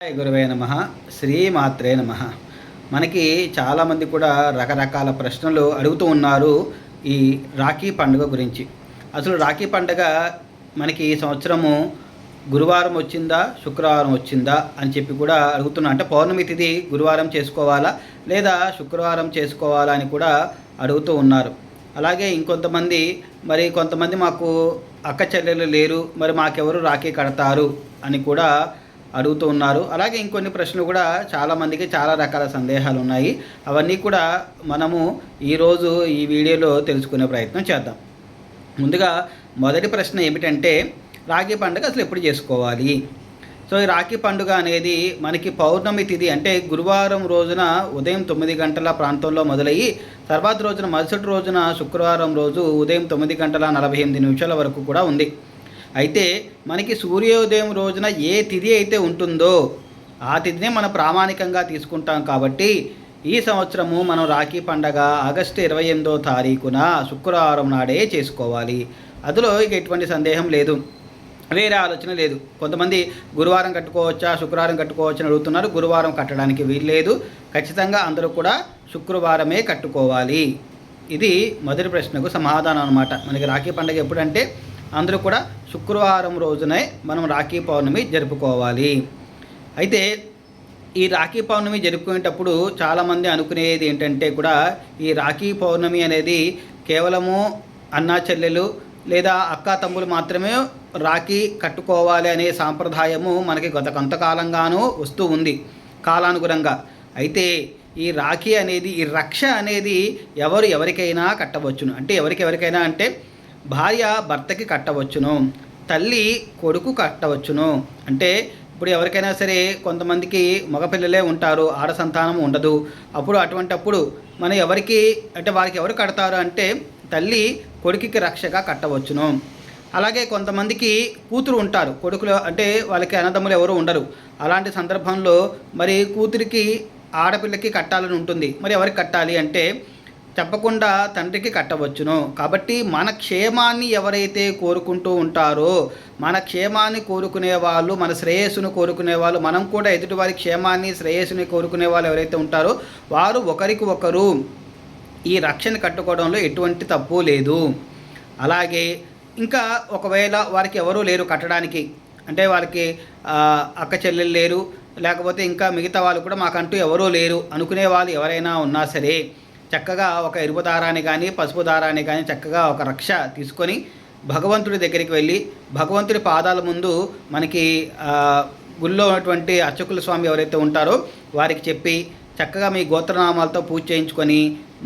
Hi గురువే నమ. శ్రీమాత్రే నమ. మనకి చాలామంది కూడా రకరకాల ప్రశ్నలు అడుగుతూ ఉన్నారు ఈ రాఖీ పండుగ గురించి. అసలు రాఖీ పండుగ మనకి ఈ సంవత్సరము గురువారం వచ్చిందా శుక్రవారం వచ్చిందా అని చెప్పి కూడా అడుగుతున్నా. అంటే పౌర్ణమి తిథి గురువారం చేసుకోవాలా లేదా శుక్రవారం చేసుకోవాలా అని కూడా అడుగుతూ ఉన్నారు. అలాగే కొంతమంది మాకు అక్క చెల్లెలు లేరు, మరి మాకెవరు రాఖీ కడతారు అని కూడా అడుగుతూ ఉన్నారు. అలాగే ఇంకొన్ని ప్రశ్నలు కూడా చాలామందికి చాలా రకాల సందేహాలు ఉన్నాయి. అవన్నీ కూడా మనము ఈరోజు ఈ వీడియోలో తెలుసుకునే ప్రయత్నం చేద్దాం. ముందుగా మొదటి ప్రశ్న ఏమిటంటే, రాఖీ పండుగ అసలు ఎప్పుడు చేసుకోవాలి? సో ఈ రాఖీ పండుగ అనేది మనకి పౌర్ణమి తిథి అంటే గురువారం రోజున ఉదయం 9 గంటల ప్రాంతంలో మొదలయ్యి తర్వాత రోజున మరుసటి రోజున శుక్రవారం రోజు ఉదయం 9 గంటల 48 నిమిషాల వరకు కూడా ఉంది. అయితే మనకి సూర్యోదయం రోజున ఏ తిథి అయితే ఉంటుందో ఆ తిథినే మనం ప్రామాణికంగా తీసుకుంటాం. కాబట్టి ఈ సంవత్సరము మనం రాఖీ పండగ ఆగస్టు 28వ తారీఖున శుక్రవారం నాడే చేసుకోవాలి. అందులో ఇక ఎటువంటి సందేహం లేదు, వేరే ఆలోచన లేదు. కొంతమంది గురువారం కట్టుకోవచ్చా శుక్రవారం కట్టుకోవచ్చా అని అడుగుతున్నారు. గురువారం కట్టడానికి వీల్లేదు, ఖచ్చితంగా అందరూ కూడా శుక్రవారమే కట్టుకోవాలి. ఇది మొదటి ప్రశ్నకు సమాధానం అన్నమాట. మనకి రాఖీ పండుగ ఎప్పుడంటే అందరూ కూడా శుక్రవారం రోజునే మనం రాఖీ పౌర్ణమి జరుపుకోవాలి. అయితే ఈ రాఖీ పౌర్ణమి జరుపుకునేటప్పుడు చాలామంది అనుకునేది ఏంటంటే కూడా ఈ రాఖీ పౌర్ణమి అనేది కేవలము అన్నా చెల్లెలు లేదా అక్కా తమ్ములు మాత్రమే రాఖీ కట్టుకోవాలి అనే సాంప్రదాయము మనకి గత కొంతకాలంగానూ వస్తూ ఉంది కాలానుగుణంగా. అయితే ఈ రాఖీ అనేది ఈ రక్ష అనేది ఎవరికైనా కట్టవచ్చును. అంటే ఎవరికైనా అంటే భార్య భర్తకి కట్టవచ్చును, తల్లి కొడుకు కట్టవచ్చును. అంటే ఇప్పుడు ఎవరికైనా సరే కొంతమందికి మగపిల్లలే ఉంటారు, ఆడ సంతానం ఉండదు. అటువంటి మనం వారికి ఎవరు కడతారు అంటే తల్లి కొడుకుకి రక్షగా కట్టవచ్చును. అలాగే కొంతమందికి కూతురు ఉంటారు, కొడుకులు అంటే వాళ్ళకి అన్నదమ్ములు ఎవరు ఉండరు. అలాంటి సందర్భంలో మరి కూతురికి ఆడపిల్లకి కట్టాలని ఉంటుంది. మరి ఎవరికి కట్టాలి అంటే తప్పకుండా తండ్రికి కట్టవచ్చును. కాబట్టి మన క్షేమాన్ని ఎవరైతే కోరుకుంటూ ఉంటారో, మన క్షేమాన్ని కోరుకునే వాళ్ళు, మన శ్రేయస్సును కోరుకునే వాళ్ళు, మనం కూడా ఎదుటివారి క్షేమాన్ని శ్రేయస్సుని కోరుకునే వాళ్ళు ఎవరైతే ఉంటారో వారు ఒకరికి ఒకరు ఈ రక్షణ కట్టుకోవడంలో ఎటువంటి తప్పు లేదు. అలాగే ఇంకా ఒకవేళ వారికి ఎవరూ లేరు కట్టడానికి, అంటే వారికి అక్క చెల్లెలు లేరు, లేకపోతే ఇంకా మిగతా వాళ్ళు కూడా మాకంటూ ఎవరూ లేరు అనుకునే వాళ్ళు ఎవరైనా ఉన్నా సరే చక్కగా ఒక ఎరుపు దారాన్ని కానీ పసుపు దారాన్ని కానీ చక్కగా ఒక రక్ష తీసుకొని భగవంతుడి దగ్గరికి వెళ్ళి భగవంతుడి పాదాల ముందు మనకి గుళ్ళో ఉన్నటువంటి అర్చకుల స్వామి ఎవరైతే ఉంటారో వారికి చెప్పి చక్కగా మీ గోత్రనామాలతో పూజ చేయించుకొని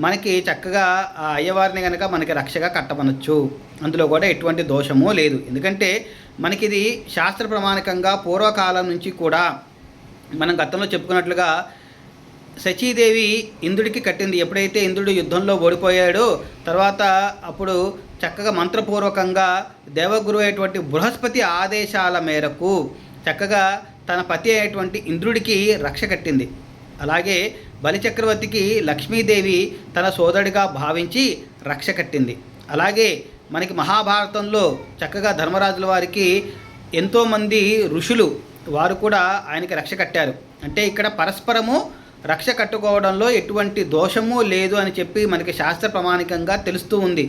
మనకి చక్కగా ఆ అయ్యవారిని కనుక మనకి రక్షగా కట్టమనొచ్చు. అందులో కూడా ఎటువంటి దోషము లేదు. ఎందుకంటే మనకి ఇది శాస్త్ర ప్రమాణికంగా పూర్వకాలం నుంచి కూడా మనం గతంలో చెప్పుకున్నట్లుగా శచీదేవి ఇంద్రుడికి కట్టింది. ఎప్పుడైతే ఇంద్రుడు యుద్ధంలో ఓడిపోయాడో తర్వాత అప్పుడు చక్కగా మంత్రపూర్వకంగా దేవగురు అయినటువంటి బృహస్పతి ఆదేశాల మేరకు చక్కగా తన పతి అయినటువంటి ఇంద్రుడికి రక్ష కట్టింది. అలాగే బలిచక్రవర్తికి లక్ష్మీదేవి తన సోదరుడిగా భావించి రక్ష కట్టింది. అలాగే మనకి మహాభారతంలో చక్కగా ధర్మరాజుల వారికి ఎంతోమంది ఋషులు వారు కూడా ఆయనకి రక్ష కట్టారు. అంటే ఇక్కడ పరస్పరము రక్ష కట్టుకోవడంలో ఎటువంటి దోషము లేదు అని చెప్పి మనకి శాస్త్ర ప్రమాణికంగా తెలుస్తూ ఉంది.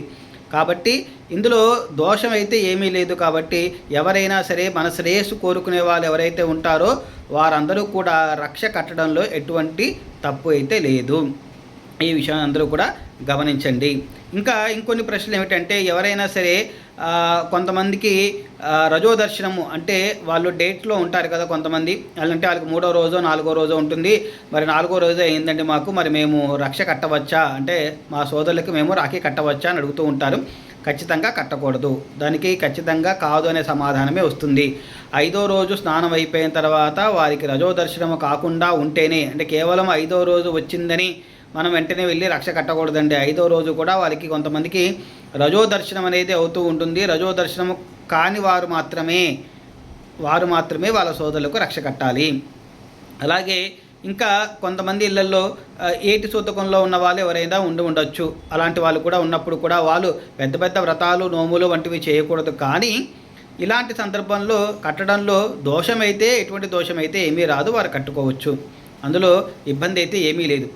కాబట్టి ఇందులో దోషం అయితే ఏమీ లేదు. కాబట్టి ఎవరైనా సరే మన శ్రేయస్సు కోరుకునే వాళ్ళు ఎవరైతే ఉంటారో వారందరూ కూడా రక్ష కట్టడంలో ఎటువంటి తప్పు అయితే లేదు. ఈ విషయాన్ని అందరూ కూడా గమనించండి. ఇంకొన్ని ప్రశ్నలు ఏమిటంటే, ఎవరైనా సరే కొంతమందికి రజోదర్శనము అంటే వాళ్ళు డేట్లో ఉంటారు కదా కొంతమంది, వాళ్ళంటే వాళ్ళకి 3వ రోజో 4వ రోజో ఉంటుంది. మరి 4వ రోజు అయిందండి మాకు, మరి మేము రక్ష కట్టవచ్చా అంటే మా సోదరులకి మేము రాఖీ కట్టవచ్చా అని అడుగుతూ ఉంటారు. ఖచ్చితంగా కట్టకూడదు. దానికి ఖచ్చితంగా కాదు అనే సమాధానమే వస్తుంది. 5వ రోజు స్నానం అయిపోయిన తర్వాత వారికి రజోదర్శనము కాకుండా ఉంటేనే, అంటే కేవలం 5వ రోజు వచ్చిందని మనం వెంటనే వెళ్ళి రక్ష కట్టకూడదండి. 5వ రోజు కూడా వాళ్ళకి కొంతమందికి రజోదర్శనం అనేది అవుతూ ఉంటుంది. రజోదర్శనము కాని వారు మాత్రమే వాళ్ళ సోదరులకు రక్ష కట్టాలి. అలాగే ఇంకా కొంతమంది ఇళ్లలో ఏటి సూతకంలో ఉన్న వాళ్ళు ఎవరైనా ఉండవచ్చు. అలాంటి వాళ్ళు కూడా ఉన్నప్పుడు కూడా వాళ్ళు పెద్ద పెద్ద వ్రతాలు నోములు వంటివి చేయకూడదు. కానీ ఇలాంటి సందర్భంలో కట్టడంలో దోషమైతే ఎటువంటి దోషమైతే ఏమీ రాదు, వారు కట్టుకోవచ్చు. అందులో ఇబ్బంది అయితే ఏమీ లేదు.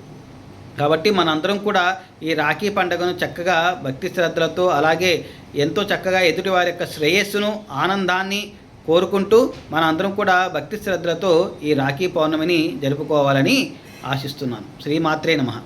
కాబట్టి మనందరం కూడా ఈ రాఖీ పండుగను చక్కగా భక్తి శ్రద్ధలతో, అలాగే ఎంతో చక్కగా ఎదుటి వారి యొక్క శ్రేయస్సును, ఆనందాన్ని కోరుకుంటూ మనందరం కూడా భక్తి శ్రద్ధలతో ఈ రాఖీ పౌర్ణమిని జరుపుకోవాలని ఆశిస్తున్నాను. శ్రీమాత్రే నమః.